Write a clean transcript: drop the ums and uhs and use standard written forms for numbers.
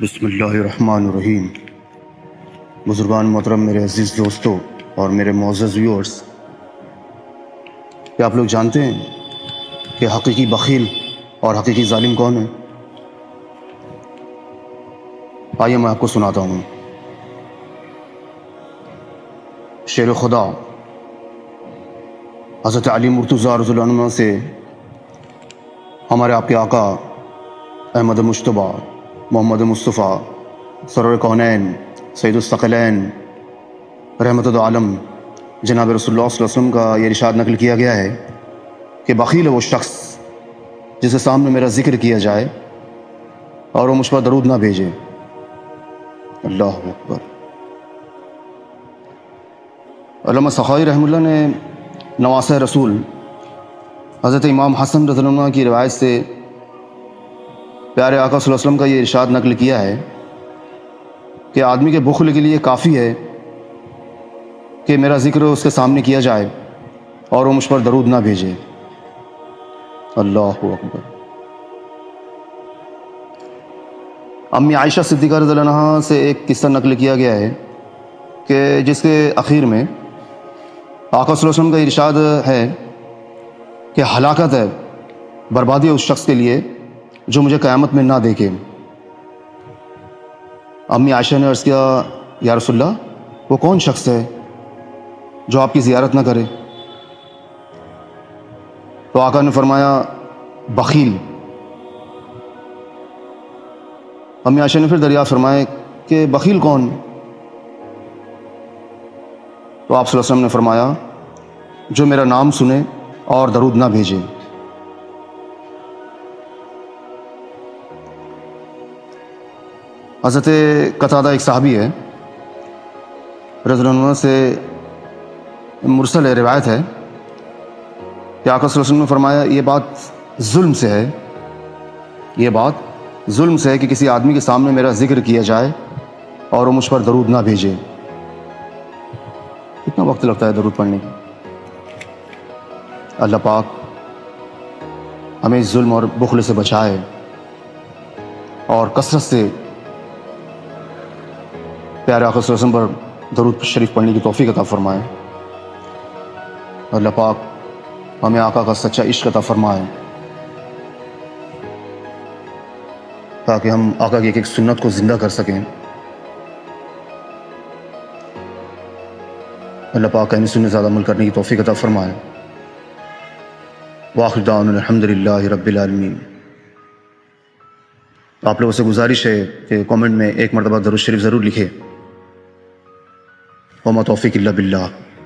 بسم اللہ الرحمن الرحیم۔ بزرگان محترم، میرے عزیز دوستوں اور میرے معزز ویورز، کیا آپ لوگ جانتے ہیں کہ حقیقی بخیل اور حقیقی ظالم کون ہے؟ آئیے میں آپ کو سناتا ہوں۔ شعر خدا حضرت علی مرتضیٰ رضی اللہ عنہ سے ہمارے آپ کے آقا احمد مجتبیٰ محمد مصطفیٰ سرور کونین سید الثقلین رحمت العالم جناب رسول اللہ صلی اللہ علیہ وسلم کا یہ ارشاد نقل کیا گیا ہے کہ بخیل ہے وہ شخص جس کے سامنے میرا ذکر کیا جائے اور وہ مجھ پر درود نہ بھیجے۔ اللہ اکبر۔ علامہ سخاوی رحمہ اللہ نے نواسہ رسول حضرت امام حسن رضی اللہ عنہ کی روایت سے پیارے آقا صلی اللہ علیہ وسلم کا یہ ارشاد نقل کیا ہے کہ آدمی کے بخل کے لیے کافی ہے کہ میرا ذکر اس کے سامنے کیا جائے اور وہ مجھ پر درود نہ بھیجے۔ اللہ اکبر۔ امی عائشہ صدیقہ رضی اللہ عنہا سے ایک قصہ نقل کیا گیا ہے کہ جس کے اخیر میں آقا صلی اللہ علیہ وسلم کا ارشاد ہے کہ ہلاکت ہے، بربادی ہے اس شخص کے لیے جو مجھے قیامت میں نہ دیکھے۔ امی عائشہ نے عرض کیا، یا رسول اللہ، وہ کون شخص ہے جو آپ کی زیارت نہ کرے؟ تو آقا نے فرمایا، بخیل۔ امی عائشہ نے پھر دریافت فرمایا کہ بخیل کون؟ تو آپ صلی اللہ علیہ وسلم نے فرمایا، جو میرا نام سنے اور درود نہ بھیجے۔ حضرت قتادہ ایک صحابی ہے رضی اللہ عنہ سے مرسل ہے، روایت ہے کہ آقا صلی اللہ علیہ وسلم نے فرمایا، یہ بات ظلم سے ہے، یہ بات ظلم سے ہے کہ کسی آدمی کے سامنے میرا ذکر کیا جائے اور وہ مجھ پر درود نہ بھیجے۔ کتنا وقت لگتا ہے درود پڑھنے کی؟ اللہ پاک ہمیں اس ظلم اور بخل سے بچائے اور کثرت سے پیارے آقا صلی اللہ علیہ وسلم پر درود شریف پڑھنے کی توفیق عطا فرمائے۔ اللہ پاک ہمیں آقا کا سچا عشق عطا فرمائے تاکہ ہم آقا کی ایک ایک سنت کو زندہ کر سکیں۔ اللہ پاک ہمیں سنت زیادہ عمل کرنے کی توفیق عطا فرمائے۔ وآخر دعوانا الحمدللہ رب العالمین۔ آپ لوگوں سے گزارش ہے کہ کامنٹ میں ایک مرتبہ درود شریف ضرور لکھیں۔ وما توفیق الا باللہ۔